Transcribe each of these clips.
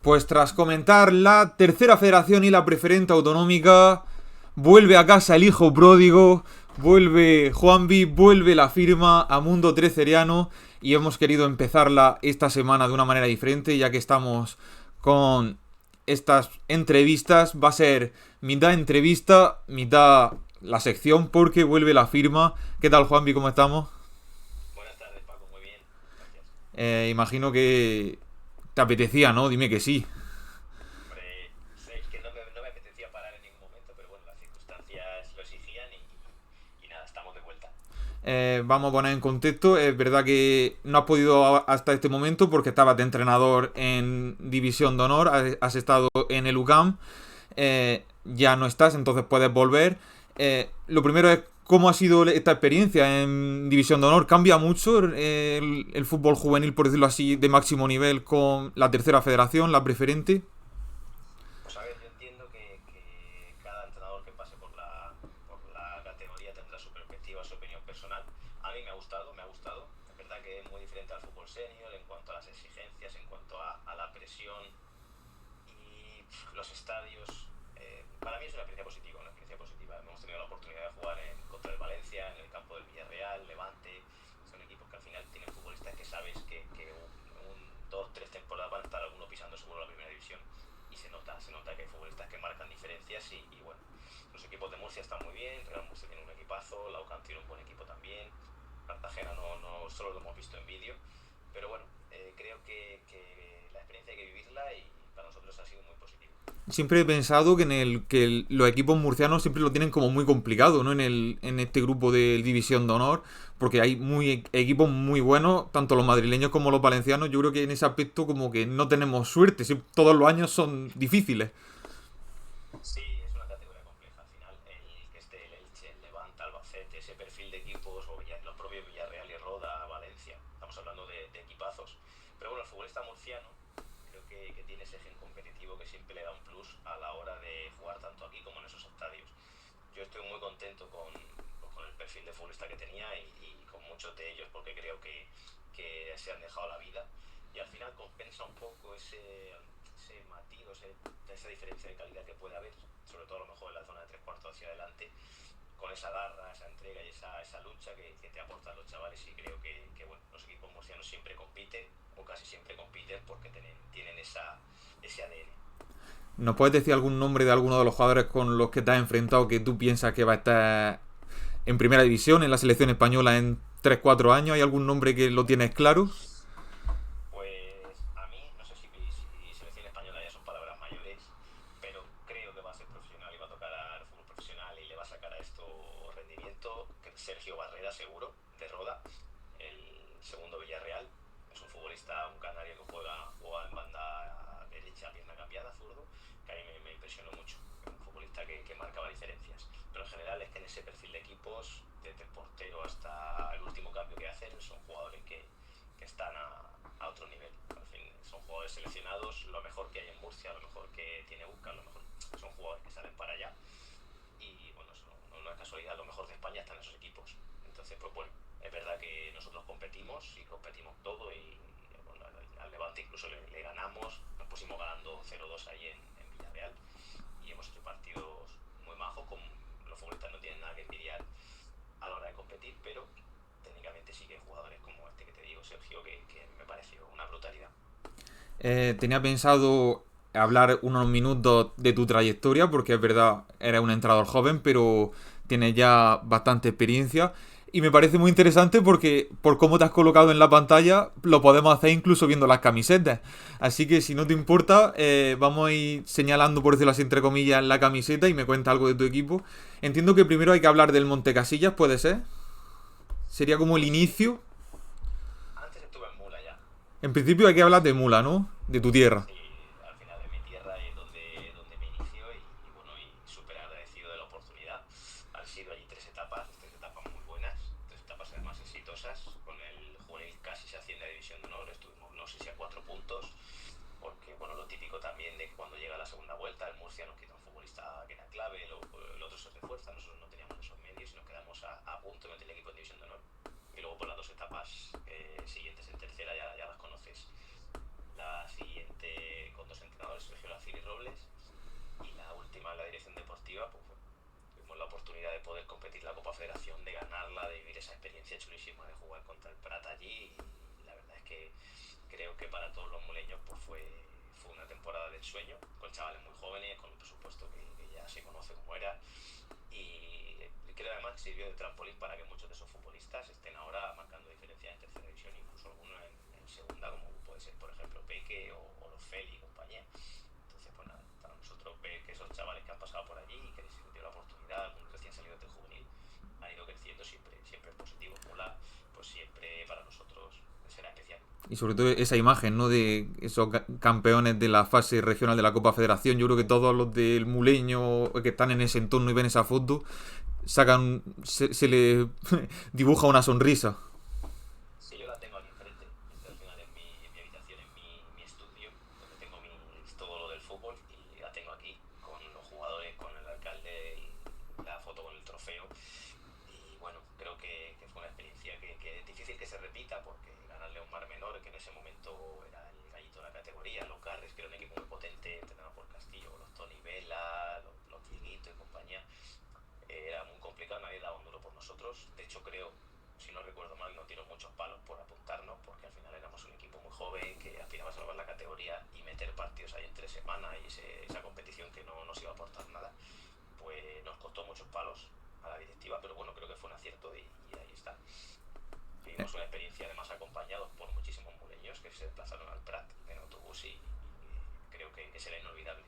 Pues tras comentar la tercera federación y la preferente autonómica, vuelve a casa el hijo pródigo, vuelve Juanvi, vuelve la firma a Mundo Treceriano y hemos querido empezarla esta semana de una manera diferente, ya que estamos con estas entrevistas. Va a ser mitad entrevista, mitad la sección, porque vuelve la firma. ¿Qué tal, Juanvi? ¿Cómo estamos? Buenas tardes, Paco. Muy bien, gracias. Imagino que te apetecía, ¿no? Dime que sí. Hombre, es que no me apetecía parar en ningún momento, pero bueno, las circunstancias lo exigían y nada, estamos de vuelta. Vamos a poner en contexto. Es verdad que no has podido hasta este momento porque estabas de entrenador en División de Honor, has estado en el UCAM, ya no estás, entonces puedes volver. Lo primero es cómo ha sido esta experiencia en División de Honor. ¿Cambia mucho el fútbol juvenil, por decirlo así, de máximo nivel con la tercera federación, la preferente? Pues a ver, yo entiendo que cada entrenador que pase por la categoría tendrá su perspectiva, su opinión personal. A mí me ha gustado. Es verdad que es muy diferente al fútbol senior en cuanto a las exigencias, en cuanto a la presión y los estadios. Para mí es una experiencia positiva, una experiencia positiva. Hemos tenido la oportunidad de jugar contra el Valencia, en el campo del Villarreal, Levante. Son equipos que al final tienen futbolistas que sabes que dos, tres temporadas van a estar alguno pisando seguro la primera división y se nota que hay futbolistas que marcan diferencias y bueno, los equipos de Murcia están muy bien, Real Murcia tiene un equipazo, la UCAM tiene un buen equipo también, Cartagena no solo lo hemos visto en vídeo, pero bueno, creo que la experiencia hay que vivirla y para nosotros ha sido muy positiva. Siempre he pensado que los equipos murcianos siempre lo tienen como muy complicado, ¿no? En este grupo de División de Honor, porque hay equipos muy buenos, tanto los madrileños como los valencianos. Yo creo que en ese aspecto como que no tenemos suerte, todos los años son difíciles. Sí, es una categoría compleja. Al final, el que esté el Elche, el Levante, Albacete, ese perfil de equipos, o los propios Villarreal y Roda, Valencia, estamos hablando de equipazos. Pero bueno, el futbolista murciano creo que tiene ese gen competitivo que siempre le da un plus a la hora de jugar tanto aquí como en esos estadios. Yo estoy muy contento con el perfil de futbolista que tenía y con muchos de ellos porque creo que se han dejado la vida y al final compensa un poco ese matiz, esa diferencia de calidad que puede haber, sobre todo a lo mejor en la zona de tres cuartos hacia adelante, con esa garra, esa entrega y esa lucha que te aportan los chavales y creo que bueno, los equipos murcianos siempre compiten o casi siempre compiten porque tienen ese ADN. ¿Nos puedes decir algún nombre de alguno de los jugadores con los que te has enfrentado que tú piensas que va a estar en primera división, en la selección española en 3 4 años? ¿Hay algún nombre que lo tienes claro? Pues a mí, no sé si selección española ya son palabras mayores, pero creo que va a ser profesional y va a tocar al fútbol profesional y le va a sacar a esto rendimiento. Sergio Barrera, seguro, de Roda, el segundo Villarreal. Es un futbolista, un canario que juega en banda derecha, pierna cambiada, zurdo, que a mí me impresionó mucho. Es un futbolista que marcaba diferencias. Pero en general es que en ese perfil de equipos, desde el portero hasta el último cambio que hacen, son jugadores que están a otro nivel. Al fin, son jugadores seleccionados, lo mejor que hay en Murcia, lo mejor que tiene Busca, lo mejor son jugadores que salen para allá. Y bueno, eso no es casualidad, lo mejor de España está en esos equipos. Entonces, pues bueno, es verdad que nosotros competimos y competimos todo y bueno, al Levante incluso le ganamos, nos pusimos ganando 0-2 ahí en Villarreal y hemos hecho partidos muy majos, con los futbolistas no tienen nada que envidiar a la hora de competir, pero técnicamente sí que hay jugadores como este que te digo, Sergio, que me pareció una brutalidad. Tenía pensado hablar unos minutos de tu trayectoria, porque es verdad, eres un entrenador joven, pero tienes ya bastante experiencia. Y me parece muy interesante porque por cómo te has colocado en la pantalla, lo podemos hacer incluso viendo las camisetas. Así que si no te importa, vamos a ir señalando, por decirlo así, entre comillas, la camiseta y me cuenta algo de tu equipo. Entiendo que primero hay que hablar del Montecasillas, ¿puede ser? Sería como el Pues sí, inicio. antes estuve en Mula ya. En principio hay que hablar de Mula, ¿no? De tu tierra. Sí, al final de mi tierra es donde me inició y bueno, y súper agradecido de la oportunidad. Han sido allí tres etapas muy buenas, tres etapas además exitosas. Con el juvenil casi se asciende a División de Honor, estuvimos no sé si a 4 puntos, porque bueno, lo típico también de que cuando llega la segunda vuelta el Murcia nos quita un futbolista que era clave, el otro se refuerza, nosotros no teníamos esos medios y nos quedamos a punto de meter el equipo en División de Honor. Y luego por las dos etapas siguientes en tercera ya las conoces. La siguiente con dos entrenadores oportunidad de poder competir la Copa Federación, de ganarla, de vivir esa experiencia chulísima de jugar contra el Prat allí. Y la verdad es que creo que para todos los muleños pues fue una temporada del sueño, con chavales muy jóvenes, con un presupuesto que ya se conoce cómo era. Y creo además que sirvió de trampolín para que muchos de esos futbolistas estén ahora marcando diferencias en tercera división, incluso algunos en segunda, como puede ser por ejemplo Peque o los Feli y compañía. Entonces pues nada, para nosotros ver que esos chavales que han pasado por allí y que les dio la oportunidad, algunos recién salidos del juvenil, han ido creciendo, siempre es positivo. Mola, pues siempre para nosotros será especial. Y sobre todo esa imagen, ¿no? De esos campeones de la fase regional de la Copa Federación. Yo creo que todos los del Muleño que están en ese entorno y ven esa foto, se le dibuja una sonrisa. Sí, yo la tengo aquí enfrente. Estoy al final en mi habitación, en mi estudio, donde tengo todo lo del fútbol, y la tengo aquí con los jugadores, con el alcalde y la foto con el trofeo. Y bueno, creo que fue una experiencia que es difícil que se repita, porque ganarle a un Mar Menor, que en ese momento era el gallito de la categoría, los Garres, que era un equipo muy potente, entrenado por Castillo, los Tony Vela, los Dieguito y compañía, era muy complicado, nadie daba un duro por nosotros. De hecho creo, si no recuerdo mal, nos tiró muchos palos por apuntarnos, porque al final éramos un equipo muy joven que aspiraba a salvar la categoría, y meter partidos ahí en 3 semanas y esa competición que no nos iba a aportar nada, pues nos costó muchos palos a la directiva, pero bueno, creo que fue un acierto, y ahí está. Vivimos una experiencia además acompañados por muchísimos muleños que se desplazaron al Prat en autobús, y creo que será inolvidable.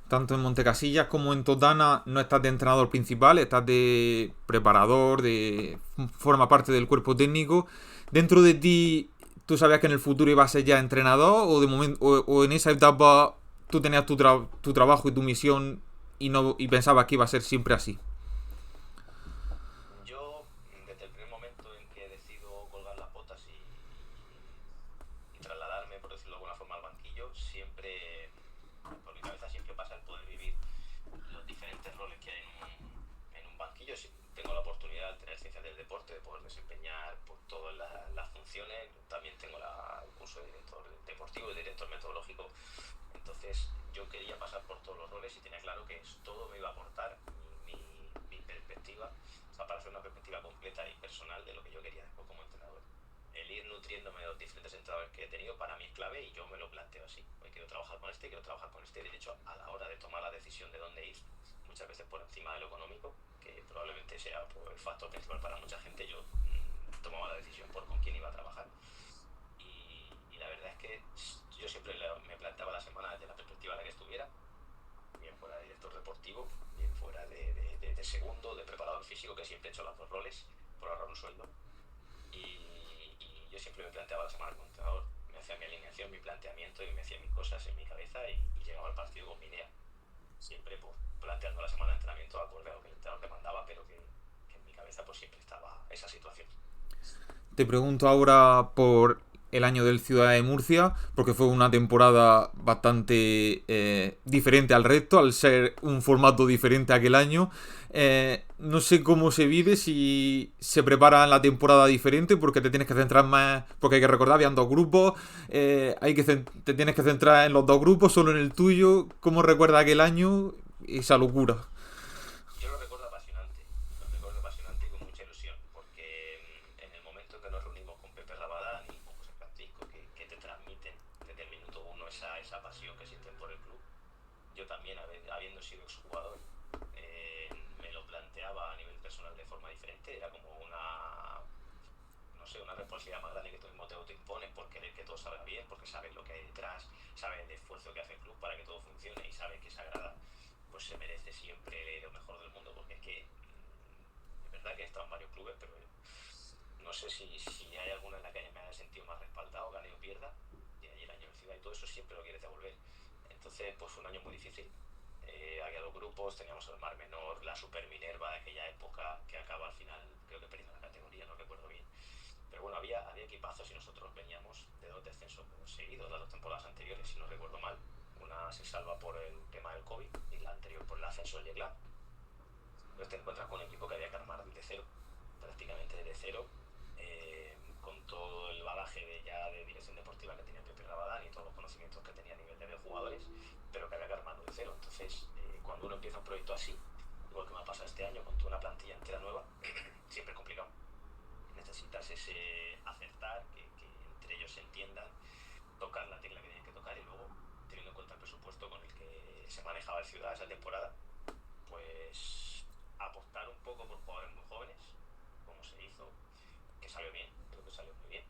Tanto en Montecasillas como en Totana no estás de entrenador principal, estás de preparador, forma parte del cuerpo técnico. Dentro de ti, ¿tú sabías que en el futuro ibas a ser ya entrenador o de momento o en esa etapa tú tenías tu trabajo y tu misión y pensabas que iba a ser siempre así? Yo, desde el primer momento en que decido colgar las botas y trasladarme, por decirlo de alguna forma, al banquillo, siempre, por mi cabeza siempre pasa el poder vivir los diferentes roles que hay en un banquillo. Si tengo la oportunidad de tener ciencias del deporte, de poder desempeñar pues, todas las funciones. También tengo el curso de director deportivo y director metodológico. Entonces yo quería pasar por todos los roles y tenía claro que todo me iba a aportar mi perspectiva, o sea, para hacer una perspectiva completa y personal de lo que yo quería después como entrenador. El ir nutriéndome de los diferentes entrenadores que he tenido para mí es clave, y yo me lo planteo así. Hoy quiero trabajar con este, quiero trabajar con este. De hecho, a la hora de tomar la decisión de dónde ir, muchas veces por encima de lo económico, que probablemente sea pues, el factor principal para mucha gente, yo tomaba la decisión por con quién iba a trabajar. Y la verdad es que yo siempre me planteaba la semana desde la perspectiva en la que estuviera, bien fuera de director deportivo, bien fuera de segundo, de preparador físico, que siempre he hecho los dos roles por ahorrar un sueldo. Y yo siempre me planteaba la semana como entrenador, me hacía mi alineación, mi planteamiento, y me hacía mis cosas en mi cabeza, y llegaba al partido con mi idea. Siempre pues, planteando la semana de entrenamiento acorde a lo que el entrenador demandaba, pero que en mi cabeza pues siempre estaba esa situación. Te pregunto ahora por el año del Ciudad de Murcia, porque fue una temporada bastante diferente al resto, al ser un formato diferente a aquel año. No sé cómo se vive, si se prepara la temporada diferente, porque te tienes que centrar más, porque hay que recordar, habían dos grupos, te tienes que centrar en los dos grupos, solo en el tuyo. ¿Cómo recuerda aquel año esa locura? Yo lo recuerdo apasionante y con mucha ilusión, porque en el momento en que nos reunimos con Pepe Rabadán y con José Francisco, que te transmiten desde el minuto uno esa pasión que sienten por el club, yo también, habiendo sido exjugador, me lo planteaba a nivel personal de forma diferente. Era como no sé, una responsabilidad más grande que tú mismo te autoimpones por querer que todo salga bien, porque sabes lo que hay detrás, sabes el esfuerzo que hace el club para que todo funcione, y sabes que esa grada pues se merece siempre lo mejor del mundo, porque es que es verdad que he estado en varios clubes, pero no sé si hay alguna en la que me haya sentido más respaldado, gane o pierda, y ahí el año de Ciudad y todo eso siempre lo quieres devolver. Entonces pues fue un año muy difícil. Había dos grupos, teníamos el Mar Menor, la Super Minerva de aquella época, que acaba al final, creo que perdiendo la categoría, no recuerdo bien. Pero bueno, había equipazos, y nosotros veníamos de dos descensos seguidos, las dos temporadas anteriores, si no recuerdo mal. Una se salva por el tema del COVID y la anterior por el ascenso del Yeclán. Entonces te encuentras con un equipo que había que armar desde cero, prácticamente desde cero, con todo el bagaje de dirección deportiva que tenía Pepe Rabadán y todos los conocimientos que tenía a nivel de jugadores, pero que había que armarlo de cero. Entonces, cuando uno empieza un proyecto así, igual que me ha pasado este año con toda una plantilla entera nueva, siempre es complicado. Necesitas ese acertar, que entre ellos se entiendan, tocar la tecla que tienen que tocar y luego, teniendo en cuenta el presupuesto con el que se manejaba el Ciudad esa temporada, pues apostar un poco por jugadores muy jóvenes, como se hizo, que salió bien, creo que salió muy bien.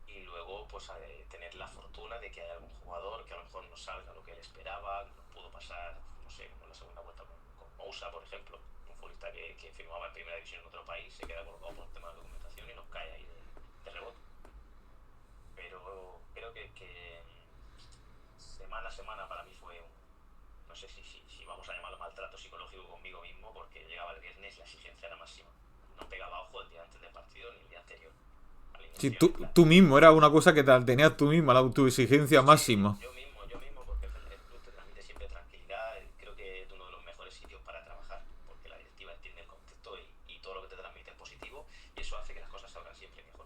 Y luego pues tener la fortuna de que haya algún jugador que a lo mejor no salga lo que él esperaba, no pudo pasar, no sé, como en la segunda vuelta con Moussa, por ejemplo, un futbolista que firmaba en primera división en otro país, se queda colgado por el tema de documentación y nos cae ahí de rebote. Pero creo que semana a semana para mí fue no sé si vamos a llamarlo maltrato psicológico conmigo mismo, porque llegaba el viernes y la exigencia era máxima. No pegaba ojo el día antes del partido ni el día anterior. Sí, tú mismo, era una cosa que tenías tú misma, la autoexigencia máxima. Yo mismo, porque el club te transmite siempre tranquilidad. Creo que es uno de los mejores sitios para trabajar, porque la directiva entiende el concepto y todo lo que te transmite es positivo, y eso hace que las cosas salgan siempre mejor.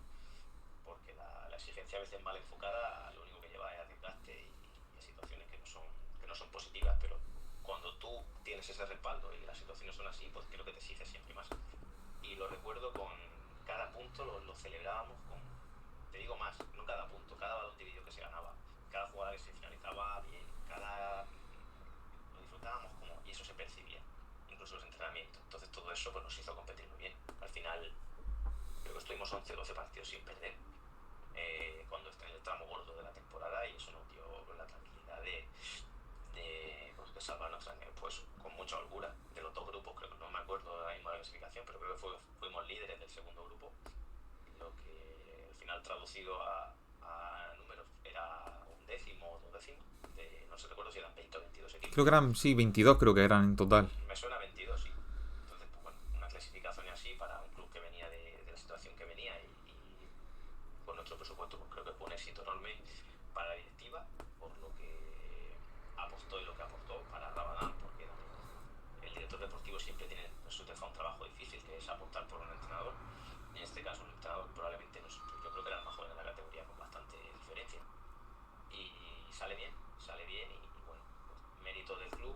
Porque la exigencia a veces mal enfocada lo único que lleva es a desgaste y a situaciones que no son positivas, pero cuando tú tienes ese respaldo y las situaciones son así, pues creo que te exiges siempre más. Y lo recuerdo con cada punto, lo celebrábamos con, te digo más, no cada punto, cada balón dividido que se ganaba, cada jugada que se finalizaba bien, lo disfrutábamos como, y eso se percibía, incluso los entrenamientos. Entonces todo eso pues nos hizo competir muy bien. Al final creo que estuvimos 11 o 12 partidos sin perder cuando está en el tramo gordo de la temporada, y eso nos dio la tranquilidad de salvarnos pues con mucha holgura de los dos grupos. Creo que no me acuerdo de la misma clasificación, pero creo que fuimos líderes del segundo grupo, lo que al final traducido a números era un décimo o 2 décimos, no sé, recuerdo si eran 20 o 22 equipos. Creo que eran, sí, 22 creo que eran en total. Me suena 22, sí. Entonces, pues bueno, una clasificación así para un club que venía de la situación que venía y con nuestro presupuesto, pues creo que fue un éxito enorme para la directiva, por lo que apostó y lo que aportó para Ramadán, porque el director deportivo siempre tiene en su teja un trabajo difícil, que es apostar por un entrenador. En este caso, un entrenador probablemente, no sé, yo creo que era el más joven de la categoría con bastante diferencia. Y sale bien y bueno, pues, mérito del club,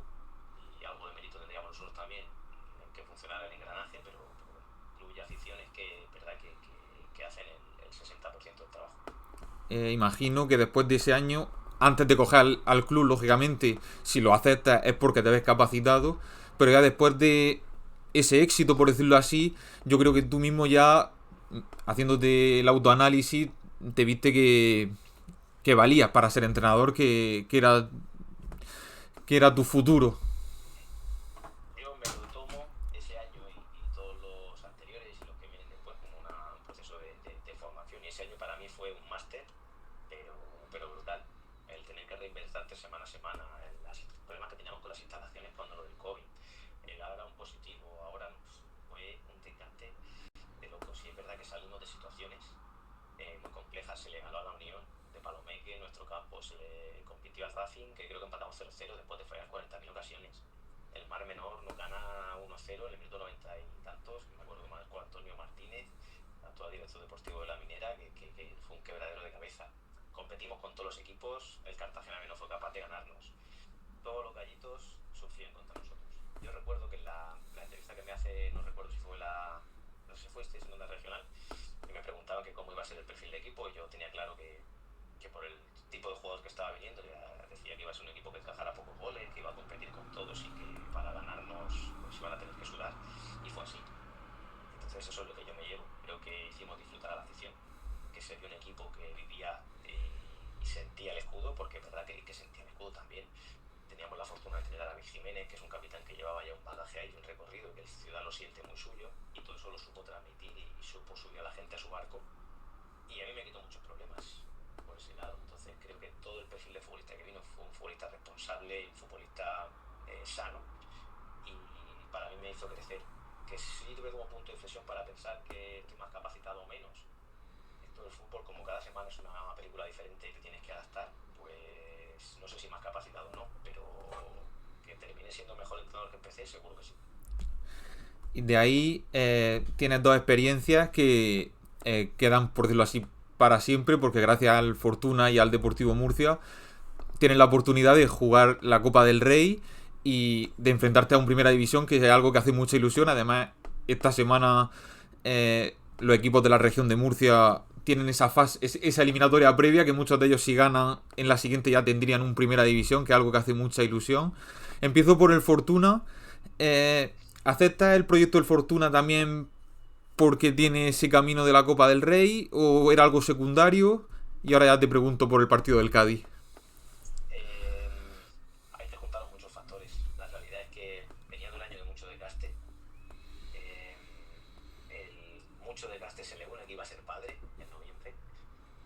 y algo de mérito tendríamos nosotros también en que funcionara el engranaje, pero bueno, club y aficiones que verdad que hacen el 60% del trabajo. Imagino que después de ese año, antes de coger al club, lógicamente, si lo aceptas es porque te ves capacitado, pero ya después de ese éxito, por decirlo así, yo creo que tú mismo ya, haciéndote el autoanálisis, te viste que valías para ser entrenador, que era tu futuro. Yo me lo tomo ese año y todos los anteriores y los que vienen después como un proceso de formación, y ese año para mí fue un máster, pero brutal. El tener que reinventarte semana a semana, los problemas que teníamos con las instalaciones cuando lo del COVID, el ahora un positivo, ahora fue un desgaste de locos. Y es verdad que salimos de situaciones muy complejas. Se le ganó a la Unión de Palomeque en nuestro campo, se le compitió al Racing, que creo que empatamos 0-0 después de fallar 40.000 ocasiones. El Mar Menor nos gana 1-0 en el minuto 90 y tantos. Me acuerdo que marcó Antonio Martínez, actual director deportivo de la Minera, que fue un quebradero de cabeza. Competimos con todos los equipos, el Cartagena no fue capaz de ganarnos. Todos los gallitos sufrían contra nosotros. Yo recuerdo que en la entrevista que me hace, no recuerdo si fue no sé si fue en onda regional, y me preguntaban que cómo iba a ser el perfil de equipo, y yo tenía claro que por el tipo de jugadores que estaba viniendo, ya decía que iba a ser un equipo que encajara pocos goles, que iba a competir con todos y que para ganarnos pues iban a tener que sudar, y fue así. Entonces eso es lo que yo me llevo. Creo que hicimos disfrutar a la afición, que se vio un equipo que vivía y sentía el escudo, porque es verdad que sentía el escudo también. Teníamos la fortuna de tener a David Jiménez, que es un capitán que llevaba ya un bagaje ahí, un recorrido, que el ciudad lo siente muy suyo, y todo eso lo supo transmitir y supo subir a la gente a su barco, y a mí me quitó muchos problemas por ese lado. Entonces creo que todo el perfil de futbolista que vino fue un futbolista responsable, un futbolista sano, y para mí me hizo crecer. Que sí tuve como punto de inflexión para pensar que estoy más capacitado o menos. Esto del fútbol, como cada semana es una película diferente y te tienes que adaptar, pues no sé si más capacitado o no, pero que termine siendo mejor entrenador que empecé, seguro que sí. Y de ahí tienes dos experiencias que quedan, por decirlo así, para siempre, porque gracias al Fortuna y al Deportivo Murcia tienes la oportunidad de jugar la Copa del Rey y de enfrentarte a un Primera División, que es algo que hace mucha ilusión. Además, esta semana los equipos de la región de Murcia tienen esa fase, esa eliminatoria previa, que muchos de ellos, si ganan en la siguiente, ya tendrían un Primera División, que es algo que hace mucha ilusión. Empiezo por el Fortuna. ¿Aceptas el proyecto del Fortuna también porque tiene ese camino de la Copa del Rey o era algo secundario? Y ahora ya te pregunto por el partido del Cádiz. Ahí te juntaron muchos factores. La realidad es que venía de un año de mucho desgaste. Eh, mucho desgaste se legó en que iba a ser padre en noviembre.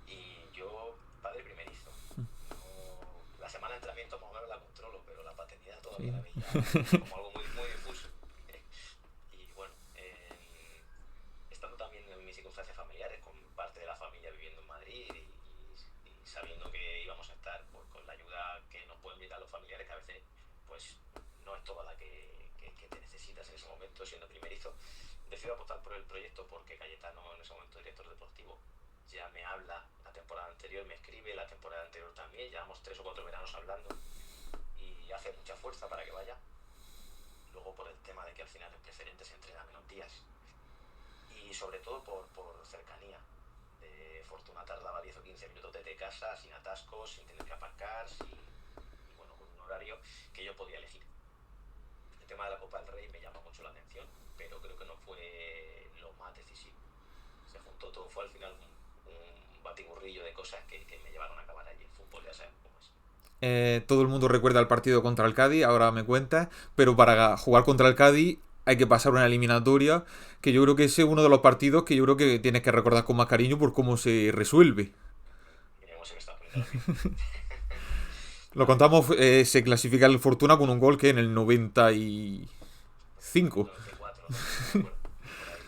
Y yo, padre primerizo. La semana de entrenamiento más o menos la controlo, pero la paternidad todavía la veía como algo muy, muy difuso. Y bueno, estando también en mis circunstancias familiares, con parte de la familia viviendo en Madrid y sabiendo que íbamos a estar pues, con la ayuda que nos pueden brindar los familiares, que a veces pues no es toda la que te necesitas en ese momento siendo primerizo, decido apostar por el proyecto porque Cayetano, en ese momento director deportivo, ya me habla la temporada anterior, me escribe la temporada anterior también, llevamos 3 o 4 veranos hablando y hace mucha fuerza para que vaya. Luego por el tema de que al final el preferente se entrena menos días y sobre todo por cercanía. Fortuna tardaba 10 o 15 minutos desde casa, sin atascos, sin tener que aparcar, y bueno, con un horario que yo podía elegir. El tema de la Copa del Rey me llama mucho la atención, pero creo que no fue lo más decisivo. Se juntó todo, fue al final un batiburrillo de cosas que me llevaron a acabar allí. El fútbol ya sabemos cómo es. Todo el mundo recuerda el partido contra el Cádiz, ahora me cuentas, pero para jugar contra el Cádiz hay que pasar una eliminatoria, que yo creo que ese es uno de los partidos que yo creo que tienes que recordar con más cariño por cómo se resuelve. Miremos si me está poniendo la piel. Lo contamos, se clasifica el Fortuna con un gol que en el 95. 94, no me acuerdo. Por ahí.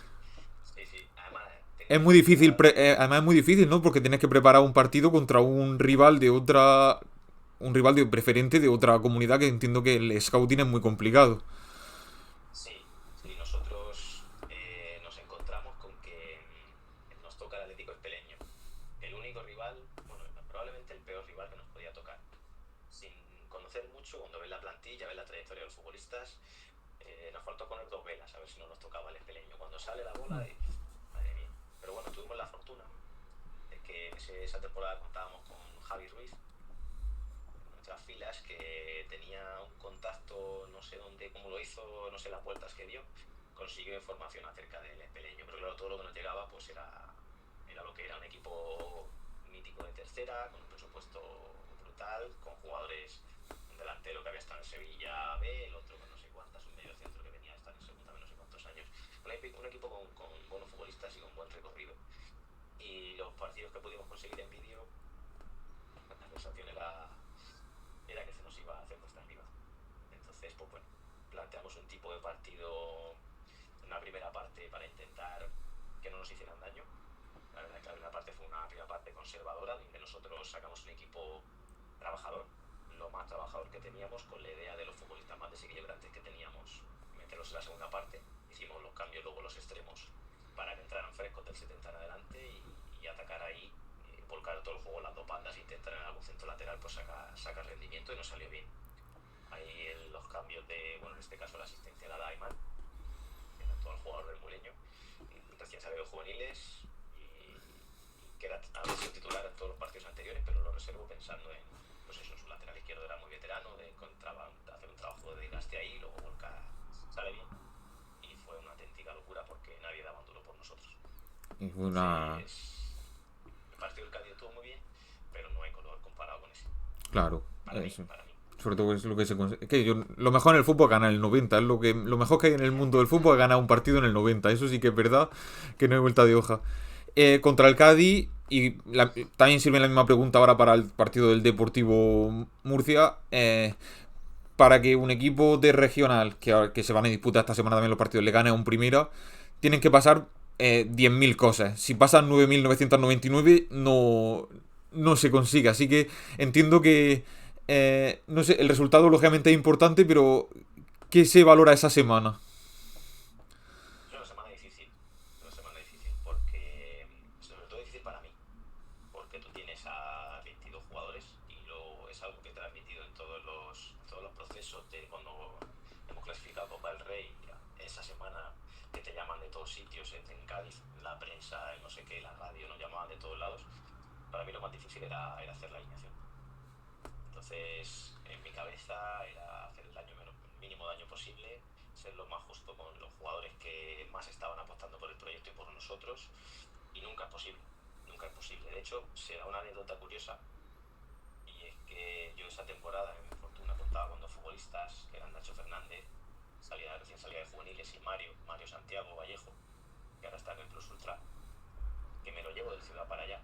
Sí, sí. Además, Es tenía muy que difícil, jugar. además es muy difícil, ¿no? Porque tienes que preparar un partido contra un rival de otra, un rival de preferente de otra comunidad, que entiendo que el scouting es muy complicado. Sí, sí, nosotros nos encontramos con que nos toca el Atlético Espeleño. El único rival, bueno, probablemente el peor rival que nos podía tocar. Sin conocer mucho, cuando ves la plantilla, ves la trayectoria de los futbolistas, nos faltó poner 2 velas a ver si no nos tocaba el Espeleño. Cuando sale la bola, y, madre mía. Pero bueno, tuvimos la fortuna de que esa temporada contábamos con Javi Ruiz en nuestras filas, que tenía un contacto, no sé dónde, cómo lo hizo, no sé las vueltas que dio, consiguió información acerca del Espeleño, pero claro, todo lo que nos llegaba pues era lo que era un equipo mítico de tercera, con un presupuesto brutal, con jugadores, un delantero que había estado en Sevilla B, el otro con no sé cuántas, un medio centro que venía a estar en segunda B no sé cuántos años, un equipo con buenos futbolistas y con buen recorrido. Y los partidos que pudimos conseguir en vídeo, la sensación era que se nos iba a hacer cuesta arriba. Entonces, pues bueno, planteamos un tipo de partido en una primera parte para intentar que no nos hicieran daño. La verdad es que la primera parte fue una primera parte conservadora, donde nosotros sacamos un equipo trabajador, lo más trabajador que teníamos, con la idea de los futbolistas más desequilibrantes que teníamos, meterlos en la segunda parte. Hicimos los cambios luego los extremos para que entraran frescos del 70 en adelante y atacar ahí, volcar todo el juego en las dos bandas e intentar en algún centro lateral pues sacar rendimiento, y nos salió bien. Ahí los cambios de, bueno, en este caso la asistencia la da Ayman, que era todo el jugador del Muleño, recién salido de juveniles y que había sido titular en todos los partidos anteriores, pero lo reservo pensando en, pues eso, su lateral izquierdo era muy veterano, encontraba hacer un trabajo de desgaste ahí, luego volcar, sale bien. Y fue una auténtica locura porque nadie daba un duro por nosotros. Es una... Entonces, el partido del Cádiz estuvo muy bien, pero no hay color comparado con ese. Claro, Para mí, eso. para mí. Sobre todo es lo que se consigue. Que lo mejor en el fútbol es ganar el 90. Es lo mejor que hay en el mundo del fútbol es ganar un partido en el 90. Eso sí que es verdad, que no hay vuelta de hoja. Contra el Cádiz, y también sirve la misma pregunta ahora para el partido del Deportivo Murcia. Para que un equipo de regional, que se van a disputar esta semana también los partidos, le gane a un primera, tienen que pasar 10.000 cosas. Si pasan 9.999, no se consigue. Así que entiendo que, no sé, el resultado lógicamente es importante, pero ¿qué se valora esa semana? Es una semana difícil. Es una semana difícil porque, sobre todo difícil para mí, porque tú tienes a 22 jugadores y es algo que he transmitido en todos los procesos de cuando todos sitios, en Cádiz, la prensa, no sé qué, la radio, nos llamaban de todos lados. Para mí lo más difícil era hacer la alineación. Entonces, en mi cabeza era hacer el mínimo daño posible, ser lo más justo con los jugadores que más estaban apostando por el proyecto y por nosotros, y nunca es posible, nunca es posible. De hecho, se da una anécdota curiosa, y es que yo esa temporada en Fortuna contaba con dos futbolistas, que eran Nacho Fernández, recién salida de juveniles, y Mario Santiago Vallejo, que ahora está en el Plus Ultra, que me lo llevo del Ciudad para allá,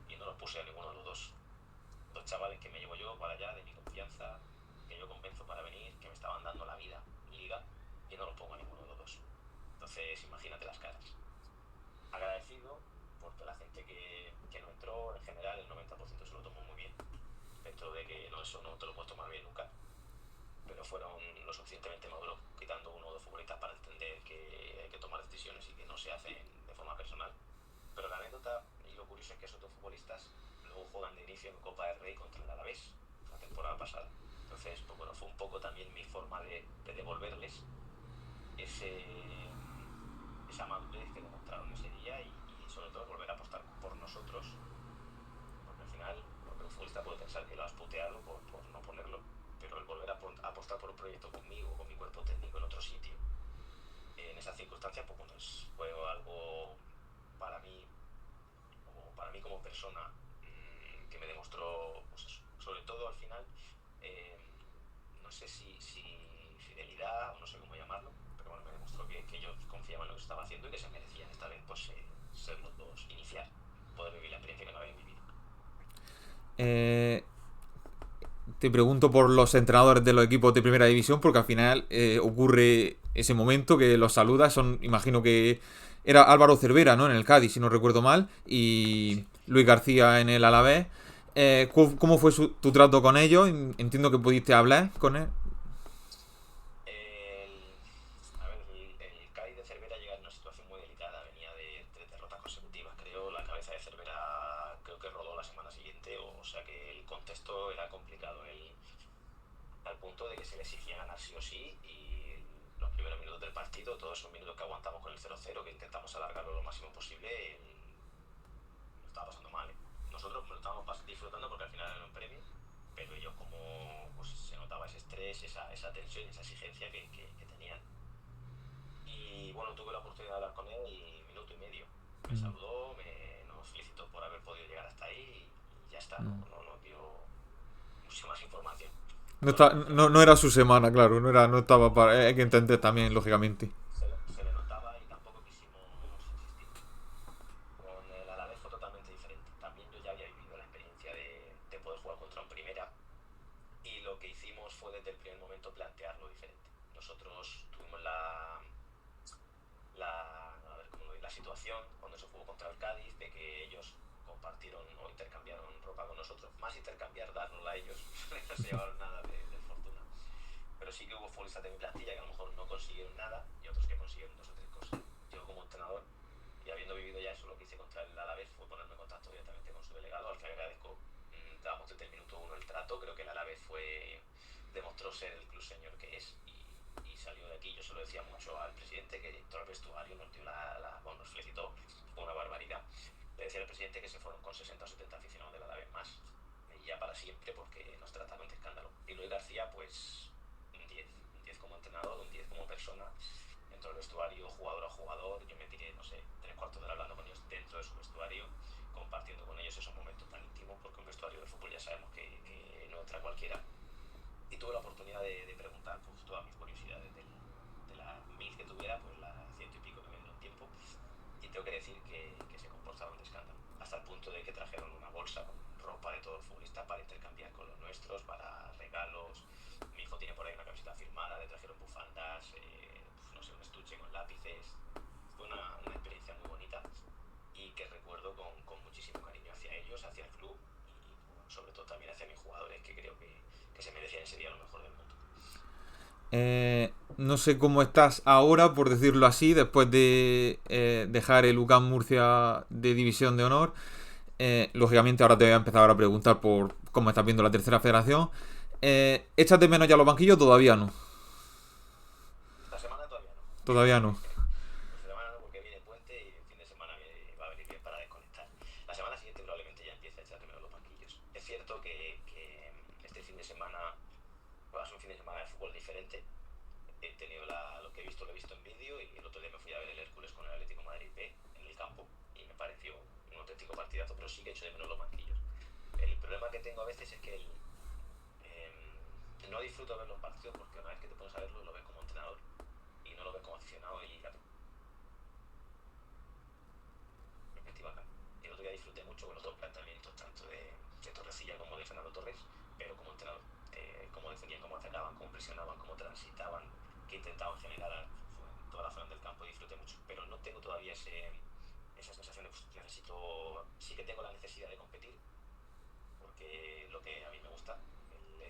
y no los puse a ninguno de los dos chavales que me llevo yo para allá, de mi confianza, que yo convenzo para venir, que me estaban dando la vida en liga, y no los pongo a ninguno de los dos. Entonces, imagínate las caras. Agradecido porque la gente que no entró, en general, el 90% se lo tomó muy bien. Dentro de que eso no te lo puedes tomar bien nunca, pero fueron lo suficientemente maduros, quitando uno o dos futbolistas, para entender que hay que tomar decisiones y que no se hacen de forma personal. Pero la anécdota y lo curioso es que esos dos futbolistas luego juegan de inicio en Copa del Rey contra el Alavés la temporada pasada. Entonces, pues bueno, fue un poco también mi forma de devolverles esa madurez que demostraron ese día, y sobre todo volver a apostar por nosotros, porque al final, porque un futbolista puede pensar que lo has puteado por no ponerlo, pero el volver a apostar por un proyecto conmigo, con mi cuerpo técnico en otro sitio, en esas circunstancias, pues bueno, fue algo para mí como persona, que me demostró, pues eso, sobre todo al final, no sé si fidelidad o no sé cómo llamarlo, pero bueno, me demostró que ellos confiaban en lo que estaba haciendo y que se merecían esta vez pues ser los dos, iniciar, poder vivir la experiencia que no habían vivido. Te pregunto por los entrenadores de los equipos de primera división, porque al final ocurre ese momento que los saludas. Imagino que era Álvaro Cervera, ¿no? En el Cádiz, si no recuerdo mal, y Luis García en el Alavés. ¿Cómo fue tu trato con ellos? Entiendo que pudiste hablar con él. El Cádiz de Cervera llega en una situación muy delicada, venía de 3 derrotas consecutivas, creo. La cabeza de Cervera creo que rodó la semana siguiente, o sea que el contexto era complicado, al punto de que se le exigía ganar sí o sí, y los primeros minutos del partido, todos esos minutos que aguantamos con el 0-0, que intentamos alargarlo lo máximo posible, lo estaba pasando mal. Nosotros lo estábamos disfrutando porque al final era un premio, pero ellos, como pues, se notaba ese estrés, esa tensión, esa exigencia que tenían. Y bueno, tuve la oportunidad de hablar con él, y minuto y medio. Me saludó, nos felicitó por haber podido llegar hasta ahí, y ya está, no dio mucha más información. No era su semana, claro, no estaba para. Hay que entender también, lógicamente. Se le notaba, y tampoco quisimos insistir. Con el Alavés fue totalmente diferente. También yo ya había vivido la experiencia de poder jugar contra un primera, y lo que hicimos fue desde el primer momento plantearlo diferente. Nosotros tuvimos la situación cuando se jugó contra el Cádiz, de que ellos compartieron o intercambiaron ropa con nosotros, más intercambiar, dárnosla a ellos. No se llevaron nada de Fortuna, pero sí que hubo futbolistas de mi plantilla que a lo mejor no consiguieron nada, y otros que consiguieron 2 o 3 cosas. Yo, como entrenador, y habiendo vivido ya eso, lo que hice contra el Alavés fue ponerme en contacto directamente con su delegado, al que agradezco, dábamos desde el minuto 1 el trato. Creo que el Alavés demostró ser el club señor que es, y salió de aquí. Yo se lo decía mucho al presidente, que entró al vestuario, nos dio nos felicitó, fue una barbaridad. Le decía al presidente que se fueron con 60 o 70 aficionados del Alavés más, y ya para siempre, porque nos trataron de escándalo. Y Luis García, pues un 10 como entrenador, un 10 como persona, dentro del vestuario, jugador a jugador. Yo me tiré, no sé, 3/4 de hora hablando con ellos dentro de su vestuario, compartiendo con ellos esos momentos tan íntimos, porque un vestuario de fútbol ya sabemos que no entra cualquiera. Y tuve la oportunidad de preguntar pues todas mis curiosidades, de las 1000 que tuviera, pues las 100 y pico que me dio tiempo, y tengo que decir que se comportaron de escándalo, hasta el punto de que trajeron una bolsa con ropa de todos los futbolistas para intercambiar con los nuestros, para regalos. Mi hijo tiene por ahí una camiseta firmada, le trajeron bufandas, no sé, un estuche con lápices. Fue una experiencia muy bonita, y que recuerdo con muchísimo cariño hacia ellos, hacia el club, y sobre todo también hacia mis jugadores, que creo que se merecían ese día lo mejor del mundo. No sé cómo estás ahora, por decirlo así, después de dejar el UCAM Murcia de División de Honor. Lógicamente ahora te voy a empezar a preguntar por cómo estás viendo la tercera federación. ¿Echas de menos ya los banquillos o todavía no? Esta semana todavía no. Todavía no. Esta semana no, porque viene puente y el fin de semana va a venir bien para desconectar. La semana siguiente probablemente ya empiece a echar de menos los banquillos. Es cierto que este fin de semana va a ser un fin de semana de fútbol diferente. He tenido lo que he visto en vídeo, y el otro día me fui a ver el Hércules con el Atlético de Madrid B en el campo y me pareció un auténtico partidazo, pero sí que echo de menos los banquillos. El problema que tengo a veces es que no disfruto ver los partidos, porque una vez que te pones a verlo lo ves como entrenador y no lo ves como aficionado, y la perspectiva cambia. El otro día disfruté mucho con los dos planteamientos, tanto de Torrecilla como de Fernando Torres, pero como entrenador, cómo defendían, cómo atacaban, cómo presionaban, cómo transitaban, que intentaban generar en toda la zona del campo. Disfruté mucho, pero no tengo todavía esa sensación de pues, necesito, sí que tengo la necesidad de competir, porque lo que a mí me gusta, el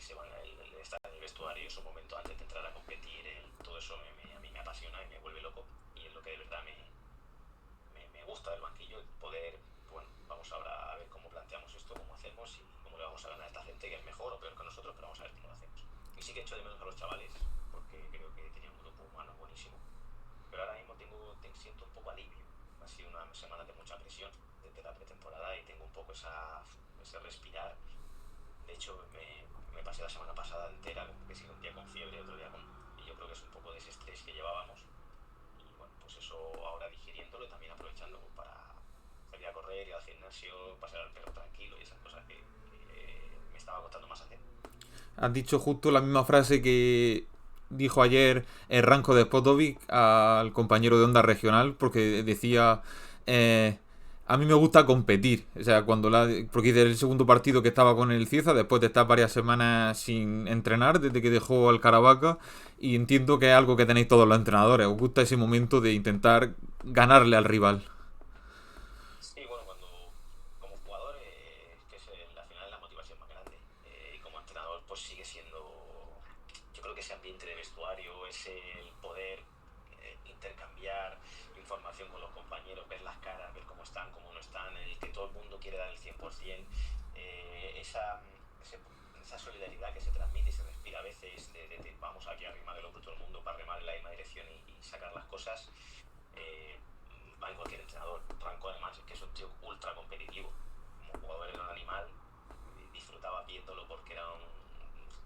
estar en el vestuario, esos momentos antes de entrar a competir, todo eso a mí me apasiona y me vuelve loco, y es lo que de verdad me gusta del banquillo, el poder, bueno, vamos ahora a ver cómo planteamos esto, cómo hacemos y cómo le vamos a ganar a esta gente que es mejor o peor que nosotros, pero vamos a ver cómo lo hacemos. Y sí que echo de menos a los chavales, porque creo que tenían un grupo humano buenísimo, pero ahora mismo siento un poco alivio. Ha sido una semana de mucha presión desde la pretemporada y tengo un poco ese respirar. De hecho, me pasé la semana pasada entera, que sí, un día con fiebre, otro día con... Y yo creo que es un poco de ese estrés que llevábamos. Y bueno, pues eso ahora digiriéndolo y también aprovechando para salir a correr, ir al gimnasio, pasear al perro tranquilo y esas cosas que me estaba costando más hacer. Has dicho justo la misma frase que dijo ayer el Ranko de Spotovic al compañero de Onda Regional, porque decía, eh, a mí me gusta competir. O sea, porque es el segundo partido que estaba con el Cieza, después de estar varias semanas sin entrenar, desde que dejó al Caravaca, y entiendo que es algo que tenéis todos los entrenadores. Os gusta ese momento de intentar ganarle al rival. Sí, bueno, como jugador, que es al final la motivación más grande, y como entrenador, pues sigue siendo, yo creo que ese ambiente de vestuario, es el poder intercambiar información con los compañeros, ver las caras, ver cómo están, cómo no están, el que todo el mundo quiere dar el 100%, esa solidaridad que se transmite y se respira a veces, de vamos aquí a arrimar el hombro todo el mundo para remar en la misma dirección y sacar las cosas. eh, Va en cualquier entrenador. Franco además es que es un tío ultra competitivo. Como jugador era un animal, disfrutaba viéndolo porque era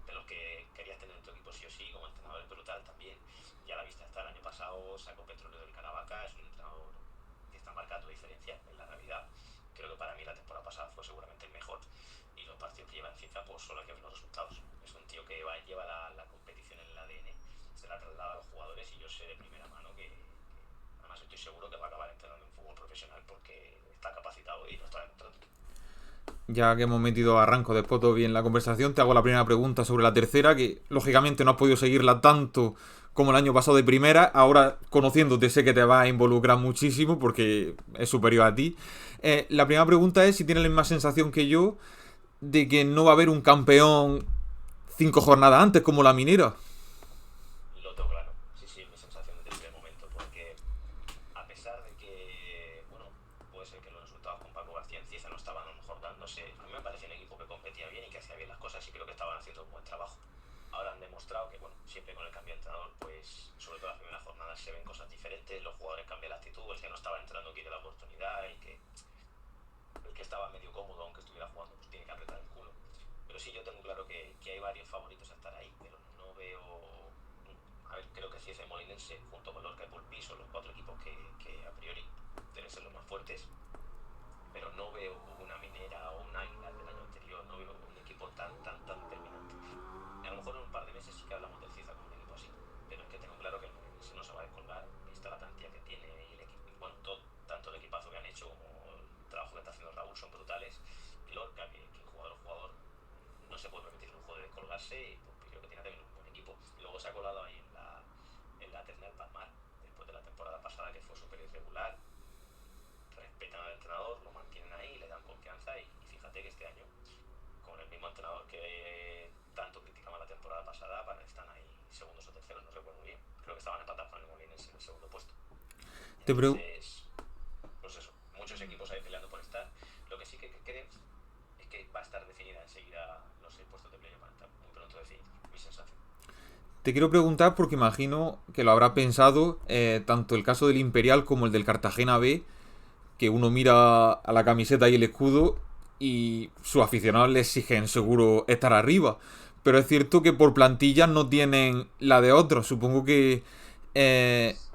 de los que querías tener en tu equipo sí o sí. Como entrenador es brutal también. Y a la vista está, el año pasado sacó Petróleo del Caravaca, es un entrenador que está marcando diferencia en la Navidad. Creo que para mí la temporada pasada fue seguramente el mejor, y los partidos que lleva en FIFA pues solo hay que ver los resultados. Es un tío que lleva la competición en el ADN, se la traslada a los jugadores, y yo sé de primera mano que además estoy seguro que va a acabar entrenando en fútbol profesional porque está capacitado y lo está demostrando. Ya que hemos metido a Ranko de Spotovic en la conversación, te hago la primera pregunta sobre la tercera, que lógicamente no has podido seguirla tanto como el año pasado de primera. Ahora, conociéndote, sé que te va a involucrar muchísimo porque es superior a ti. La primera pregunta es si tienes la misma sensación que yo de que no va a haber un campeón 5 jornadas antes, como la Minera. Lo tengo claro, sí, sí, mi sensación desde el primer momento, porque a pesar de que, bueno, puede ser que los resultados con Paco García en Cieza no estaban a lo mejor dándose, a mí me parece un equipo que competía bien y que hacía bien las cosas, y creo que estaban haciendo un buen trabajo. Ahora han demostrado que, bueno, siempre con el cambio de entrenador, pues sobre todo las primeras jornadas se ven cosas diferentes, los jugadores cambian la actitud, el que no estaba entrando quiere la oportunidad, el que estaba medio cómodo, aunque estuviera jugando, pues tiene que apretar el culo. Pero sí, yo tengo claro que hay varios favoritos a estar ahí, pero no veo... A ver, creo que Cieza y Molinense, junto con Lorca y Pulpí, son los cuatro equipos que a priori deben ser los más fuertes, pero no veo una Minera o un Águila del año anterior, no veo un equipo tan determinante. Y a lo mejor en un par de meses sí que hablamos del Cieza como un equipo así, pero es que tengo claro que el Molinense no se va a descolgar, vista la plantilla que tiene y el equipo, bueno, tanto el equipazo que han hecho como el trabajo que está haciendo Raúl son brutales. Y Lorca, que jugador no se puede permitir el lujo de descolgarse, y pues, creo que tiene también un buen equipo. Y luego se ha colado ahí en la terna del Palmar, después de la temporada pasada que fue súper irregular. Respetan al entrenador, lo mantienen ahí, le dan confianza, y fíjate que este año, con el mismo entrenador que tanto criticaban la temporada pasada, están ahí segundos o terceros, no recuerdo bien. Creo que estaban empatados con el Molinense en el segundo puesto. Te pregunto. Entonces, pues eso, muchos equipos ahí peleando por estar. Lo que sí que creo es que va a estar definida enseguida los 6 puestos de playoff, para estar muy pronto definidos, mi sensación. Te quiero preguntar porque imagino que lo habrá pensado tanto el caso del Imperial como el del Cartagena B, que uno mira a la camiseta y el escudo y sus aficionados le exigen seguro estar arriba. Pero es cierto que por plantilla no tienen la de otros. Supongo que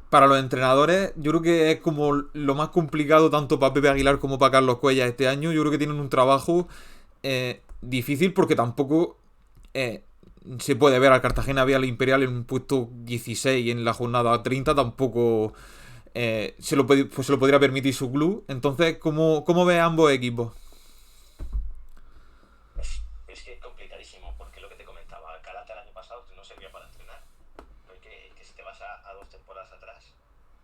para los entrenadores yo creo que es como lo más complicado tanto para Pepe Aguilar como para Carlos Cuellar este año. Yo creo que tienen un trabajo difícil porque tampoco se puede ver al Cartagena B al Imperial en un puesto 16 en la jornada 30. Tampoco pues se lo podría permitir su club. Entonces, ¿cómo ve ambos equipos? Es que es complicadísimo, porque lo que te comentaba, Calata el año pasado no servía para entrenar. Que si te vas a 2 temporadas atrás,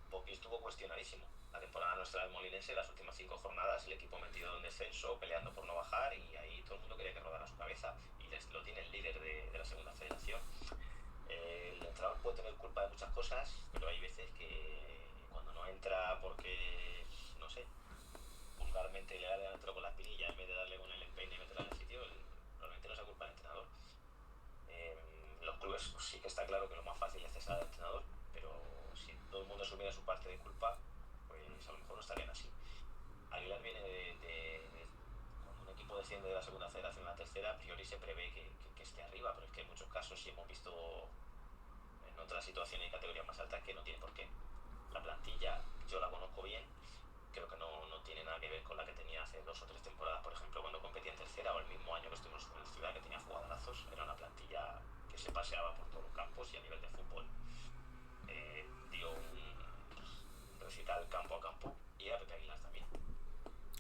Popi estuvo cuestionadísimo. La temporada nuestra del Molinense, las últimas 5 jornadas, el equipo metido en descenso, peleando por no bajar, y ahí todo el mundo quería que rodara su cabeza, y lo tiene el líder de la segunda federación. El entrenador puede tener culpa de muchas cosas, pero hay veces que cuando no entra porque, no sé, vulgarmente le da dentro con la espinilla en vez de darle con el empeine y meterla en el sitio, realmente no es culpa del entrenador. Los clubes pues, sí que está claro que lo más fácil es cesar al entrenador, pero si todo el mundo asumiera su parte de culpa, pues a lo mejor no estarían así. Aguilar viene cuando un equipo desciende de la segunda federación a la tercera, a priori se prevé que esté arriba, pero es que en muchos casos sí hemos visto en otras situaciones y categorías más altas que no tiene por qué. La plantilla yo la conozco bien, creo que no tiene nada que ver con la que tenía hace 2 o 3 temporadas, por ejemplo, cuando competía en tercera, o el mismo año que estuvimos en la ciudad, que tenía jugadorazos. Era una plantilla que se paseaba por todos los campos, y a nivel de fútbol dio un recital campo a campo, y era Pepe Aguilar también.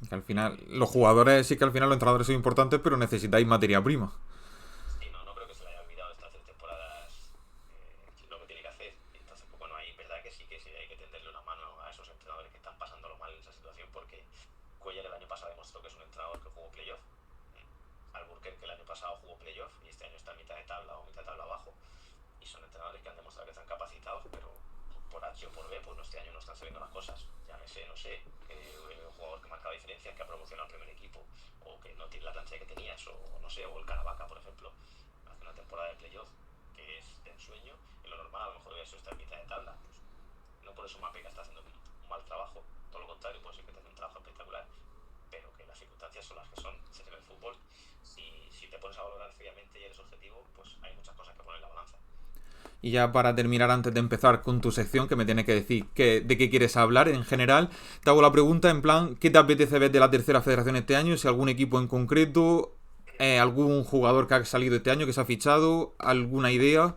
Que al final, los jugadores sí que al final los entrenadores son importantes, pero necesitáis materia prima. Sí, no creo que se le haya olvidado estas 3 temporadas lo que tiene que hacer. Entonces, pues bueno, ahí es verdad que sí hay que tenderle una mano a esos entrenadores que están pasándolo mal en esa situación, porque Cuellar el año pasado demostró que es un entrenador que jugó playoff. Alburquerque el año pasado jugó playoff y este año está a mitad de tabla o mitad de tabla abajo. Y son entrenadores que han demostrado que están capacitados, pero por H o por B, pues este año no están saliendo las cosas. Llámese, no sé, un jugador que marca diferencias, que ha promocionado al primer equipo, o que no tiene la plancha que tenías, o no sé, o el Caravaca, por ejemplo, hace una temporada de playoff que es de ensueño. En lo normal, a lo mejor eso está en mitad de tabla. Pues no por eso Mapeca está haciendo un mal trabajo, todo lo contrario, puede ser que te hace un trabajo espectacular, pero que las circunstancias son las que son. Se ve el fútbol. Si te pones a valorar fríamente y eres objetivo, pues hay muchas cosas que poner en la balanza. Y ya para terminar, antes de empezar con tu sección, que me tienes que decir de qué quieres hablar en general, te hago la pregunta en plan, ¿qué te apetece ver de la tercera federación este año? Si algún equipo en concreto, algún jugador que ha salido este año, que se ha fichado, alguna idea,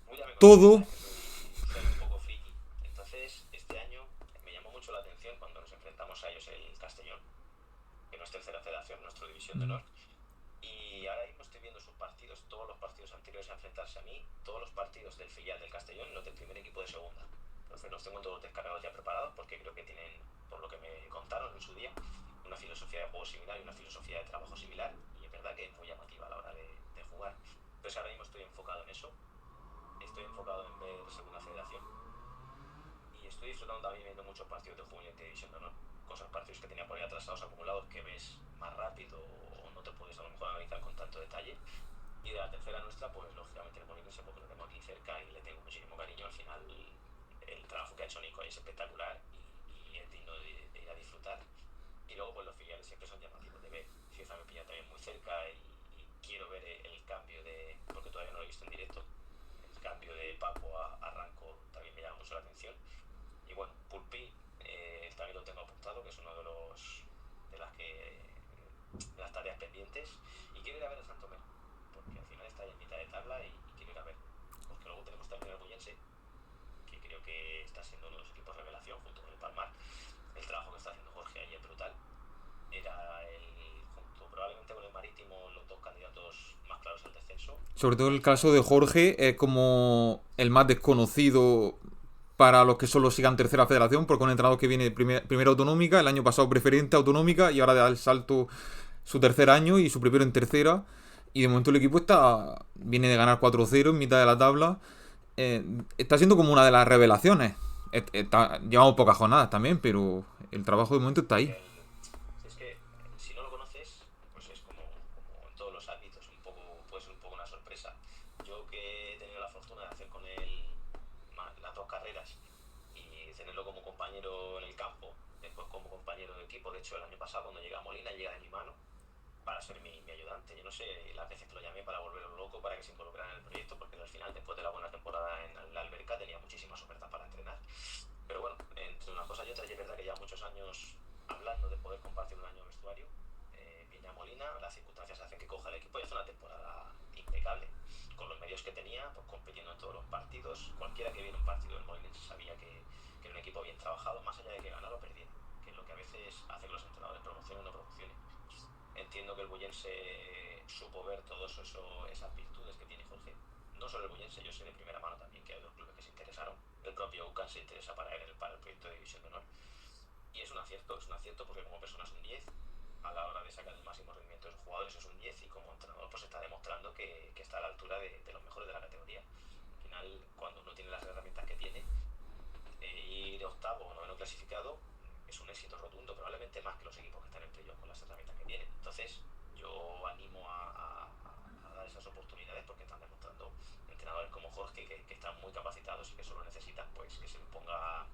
Muy ya me conoces, todo. sabes que soy un poco friki. Entonces, este año me llamó mucho la atención cuando nos enfrentamos a ellos el Castellón, que no es tercera federación, nuestra división de honor. Y ahora mismo estoy viendo sus partidos, todos los partidos anteriores a enfrentarse a mí, todos los partidos del filial del Castellón y los del primer equipo de segunda. Entonces los tengo todos descargados ya preparados, porque creo que tienen, por lo que me contaron en su día, una filosofía de juego similar y una filosofía de trabajo similar, y es verdad que es muy llamativa a la hora de jugar. Entonces ahora mismo estoy enfocado en eso, estoy enfocado en ver segunda federación, y estoy disfrutando también viendo muchos partidos de junior de división de honor, cosas, partidos que tenía por ahí atrasados, acumulados, que ves más rápido o no te puedes a lo mejor analizar con tanto detalle. Y de la tercera nuestra, pues lógicamente el Molinense, porque lo tengo aquí cerca y le tengo muchísimo cariño. Al final el trabajo que ha hecho Nico es espectacular, y es digno de ir a disfrutar. Y luego pues los filiales siempre son llamativos de ver. Cieza me pilla también muy cerca, y quiero ver el cambio porque todavía no lo he visto en directo, el cambio de Paco a Ranco también me llama mucho la atención. Y bueno, Pulpi también lo tengo apuntado, que es uno de las tareas pendientes. Y quiero ir a ver a Santomé, porque al final está ahí en mitad de tabla, y quiero ir a ver. Porque luego tenemos también el Bullense, que creo que está siendo uno de los equipos revelación junto con el Palmar. El trabajo que está haciendo Jorge ahí es brutal. Era junto probablemente con el Marítimo, los dos candidatos más claros al descenso. Sobre todo el caso de Jorge es como el más desconocido para los que solo sigan tercera federación, porque un entrenador que viene de primera autonómica, el año pasado preferente autonómica, y ahora da el salto su tercer año y su primero en tercera. Y de momento el equipo viene de ganar 4-0 en mitad de la tabla. Está siendo como una de las revelaciones. Llevamos pocas jornadas también, pero el trabajo de momento está ahí. Si es que si no lo conoces, pues es como en todos los ámbitos, puede ser un poco una sorpresa. Yo que he tenido la fortuna de hacer con él las 2 carreras y tenerlo como compañero en el campo, después como compañero de equipo. De hecho, el año pasado cuando llegué a Molina, llega de mi mano para ser mi ayudante. Yo no sé las veces que lo llamé para volverlo loco, para que se involucrara en el proyecto, porque al final, después de la buena temporada en la Alberca, tenía muchísimas ofertas para entrenar. Pero bueno, entre una cosa y otra, y es verdad que ya muchos años hablando de poder compartir un año de vestuario, viene a Molina, las circunstancias hacen que coja el equipo y hace una temporada impecable. Con los medios que tenía, pues compitiendo en todos los partidos. Cualquiera que viene a un partido del Molinense sabía que era un equipo bien trabajado, más allá de que ganara o perdiera, que es lo que a veces hace que los entrenadores promocionen o no promocionen. Entiendo que el Bullense supo ver todas esas virtudes que tiene Jorge. No solo el Bullense, yo sé de primera mano también que hay otros clubes que se interesaron. El propio UCAN se interesa para él, para el proyecto de División de Honor. Y es un acierto porque como persona es un 10, a la hora de sacar el máximo rendimiento de los jugadores es un 10, y como entrenador pues está demostrando que está a la altura de los mejores de la categoría. Al final, cuando uno tiene las herramientas que tiene, ir octavo o noveno clasificado es un éxito rotundo, probablemente más que los equipos que están en playoff con las herramientas que tienen. Entonces yo animo a dar esas oportunidades, porque están demostrando entrenadores como Jorge que están muy capacitados y que solo necesitan pues que se les ponga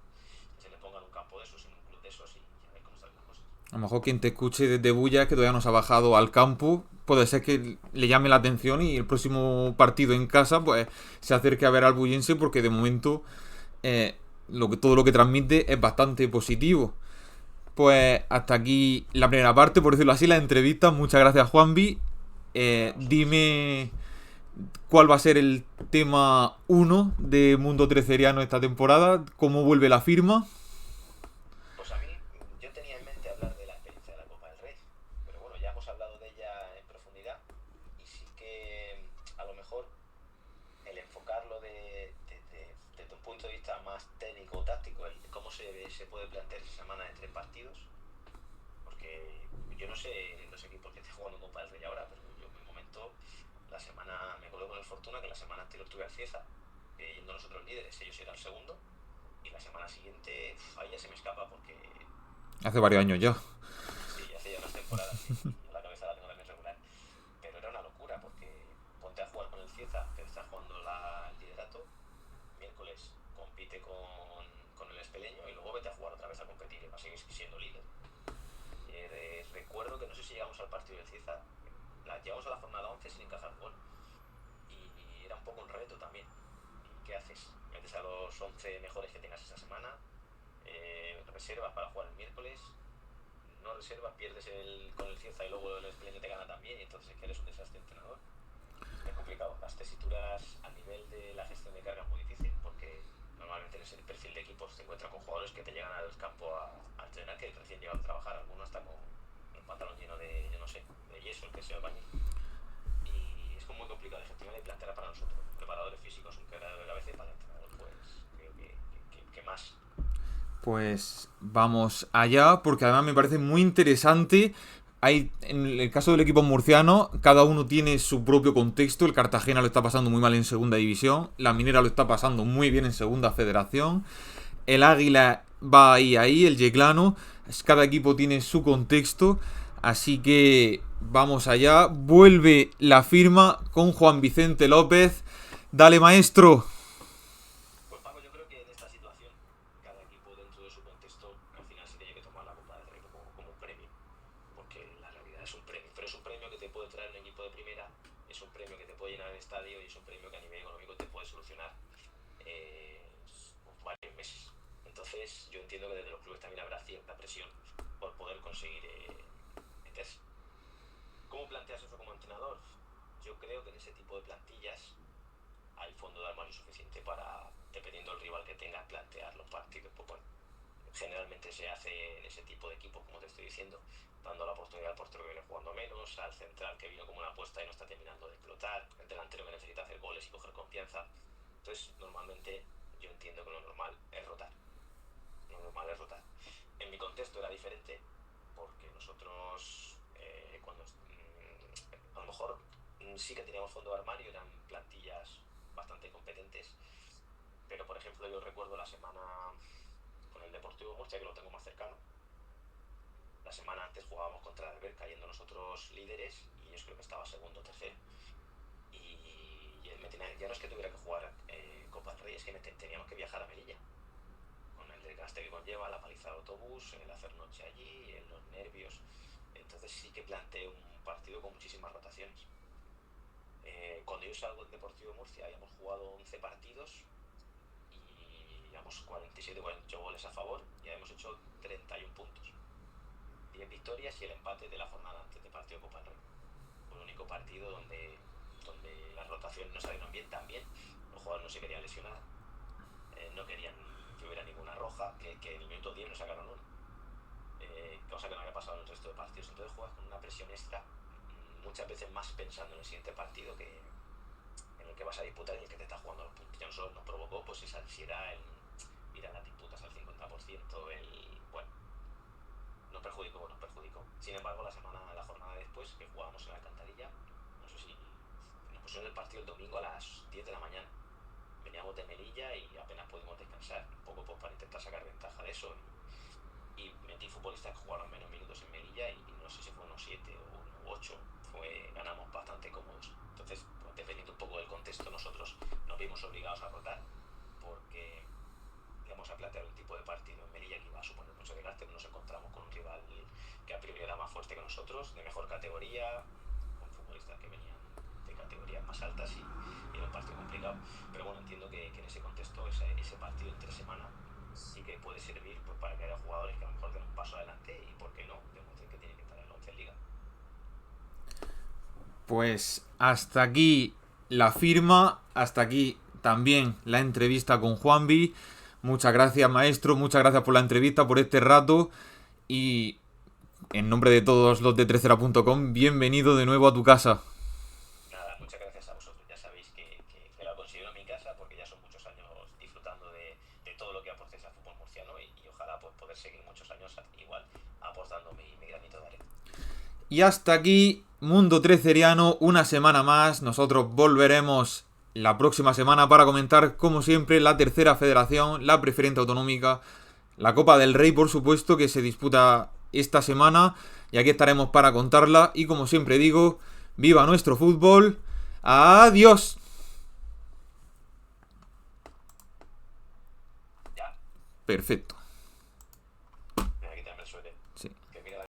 en un campo de esos, en un club de esos, y a ver cómo salen las cosas. A lo mejor quien te escuche desde Bulla, que todavía no se ha bajado al campo, puede ser que le llame la atención y el próximo partido en casa pues se acerque a ver al bullense, porque de momento todo lo que transmite es bastante positivo. Pues hasta aquí la primera parte, por decirlo así, la entrevista. Muchas gracias, Juanvi. Dime cuál va a ser el tema 1 de Mundo Treceriano esta temporada, cómo vuelve la firma. Pues a mí, yo tenía en mente hablar de la experiencia de la Copa del Rey, pero bueno, ya hemos hablado de ella en profundidad, y sí que a lo mejor el enfocarlo desde un punto de vista más técnico o táctico, cómo se puede plantear esa semana de 3 partidos, porque yo no sé los equipos que estén jugando Copa del Rey ahora, pero yo en un momento, me acuerdo con el Fortuna que la semana anterior tuve al Cieza, yendo nosotros líderes, ellos eran el segundo, y la semana siguiente, ahí ya se me escapa porque... Hace varios años ya. Sí, hace ya unas temporadas, sí, y la cabeza la tengo también regular. Pero era una locura, porque ponte a jugar con el Cieza, que está jugando el liderato, miércoles compite con el Espeleño, y luego vete a jugar otra vez a competir y va a seguir siendo líder. Recuerdo que no sé si llegamos al partido del Cieza, llegamos a la jornada 11 sin encajar gol, y era un poco un reto también. ¿Y qué haces? Metes a los 11 mejores que tengas esa semana, reservas para jugar el miércoles, no reservas, pierdes con el Cieza y luego el Espeleño te gana también, y entonces es que eres un desastre entrenador. Es complicado. Las tesituras a nivel de la gestión de carga es muy difícil, porque normalmente en ese perfil de equipos te encuentras con jugadores que te llegan al campo a entrenar, que recién llegan a trabajar, algunos hasta con el pantalón lleno de, yo no sé, de yeso, el que sea el baño. Y es como muy complicado de gestionar y plantear para nosotros, preparadores físicos, un quebradero de cabeza, y para el entrenador, pues creo que más. Pues vamos allá, porque además me parece muy interesante. En el caso del equipo murciano, cada uno tiene su propio contexto. El Cartagena lo está pasando muy mal en segunda división, la Minera lo está pasando muy bien en segunda federación, el Águila va ahí, el Yeclano. Cada equipo tiene su contexto, así que vamos allá. Vuelve la firma con Juan Vicente López. Dale, maestro. Pues Paco, yo creo que en esta situación cada equipo dentro de su contexto al final se tiene que tomar la Copa del Rey como un premio, porque la realidad es un premio, pero es un premio que te puede traer un equipo de primera, es un premio que te puede llenar el estadio, y es un premio que a nivel económico te puede solucionar varios meses. Entonces yo entiendo que desde los clubes también habrá cierta presión por poder conseguir meterse. ¿Cómo planteas eso como entrenador? Yo creo que en ese tipo de plantillas hay fondo de armario suficiente para, dependiendo del rival que tengas, plantear los partidos. Pues bueno, generalmente se hace en ese tipo de equipos, como te estoy diciendo, dando la oportunidad al portero que viene jugando menos, al central que vino como una apuesta y no está terminando de explotar, el delantero que necesita hacer goles y coger confianza. Entonces, normalmente yo entiendo que lo normal es rotar. Lo normal es rotar. En mi contexto era diferente, porque nosotros, a lo mejor sí que teníamos fondo de armario, eran plantillas bastante competentes, pero por ejemplo yo recuerdo la semana con el Deportivo Murcia, que lo tengo más cercano. La semana antes jugábamos contra el Alberca, yendo nosotros líderes, y ellos creo que estaban estaba segundo o tercero. Y ya no es que tuviera que jugar Copa del Rey, es que teníamos que viajar a Melilla. Con el desgaste que conlleva, la paliza de autobús, el hacer noche allí, los nervios. Entonces sí que planteé un partido con muchísimas rotaciones. Cuando yo salgo del Deportivo Murcia, habíamos jugado 11 partidos y llevamos 47-48 goles a favor y habíamos hecho 31 puntos. 10 victorias y el empate de la jornada antes del partido de Copa del Rey. Fue el único partido donde las rotaciones no salieron bien. También los jugadores no se querían lesionar, no querían que hubiera ninguna roja, que en el minuto 10 no sacaron una, cosa que no había pasado en el resto de partidos. Entonces juegas con una presión extra, muchas veces más pensando en el siguiente partido que en el que vas a disputar y el que te está jugando los puntos. Ya nosotros nos provocó pues esa ansiedad, el ir a las disputas al 50%, bueno, nos perjudicó. Sin embargo, la jornada después, que jugábamos en la Alcantarilla, no sé si nos pusieron el partido el domingo a las 10 de la mañana. Veníamos de Melilla y apenas pudimos descansar, un poco pues, para intentar sacar ventaja de eso. Y metí futbolistas que jugaron menos minutos en Melilla y no sé si fue unos 7 o 8. Ganamos bastante cómodos. Entonces, pues, dependiendo un poco del contexto, nosotros nos vimos obligados a rotar porque íbamos a plantear un tipo de partido en Melilla que iba a suponer mucho desgaste. Nos encontramos con un rival que a priori era más fuerte que nosotros, de mejor categoría, con futbolistas que venían de categorías más altas y era un partido complicado. Pero bueno, entiendo que en ese contexto, ese partido entre semana sí que puede servir pues, para que haya jugadores que a lo mejor den un paso adelante y, ¿por qué no?, demuestren que tienen que estar en la 11 en Liga. Pues hasta aquí la firma, hasta aquí también la entrevista con Juanvi. Muchas gracias, maestro, muchas gracias por la entrevista, por este rato y en nombre de todos los de Trecera.com, bienvenido de nuevo a tu casa. Nada, muchas gracias a vosotros. Ya sabéis que la considero mi casa porque ya son muchos años disfrutando de todo lo que aportéis al fútbol murciano y ojalá pues, poder seguir muchos años igual aportando mi granito de arena. Y hasta aquí, Mundo Treceriano, una semana más. Nosotros volveremos la próxima semana para comentar, como siempre, la tercera federación, la preferente autonómica, la Copa del Rey, por supuesto, que se disputa esta semana. Y aquí estaremos para contarla. Y como siempre digo, ¡viva nuestro fútbol! ¡Adiós! Ya. Perfecto.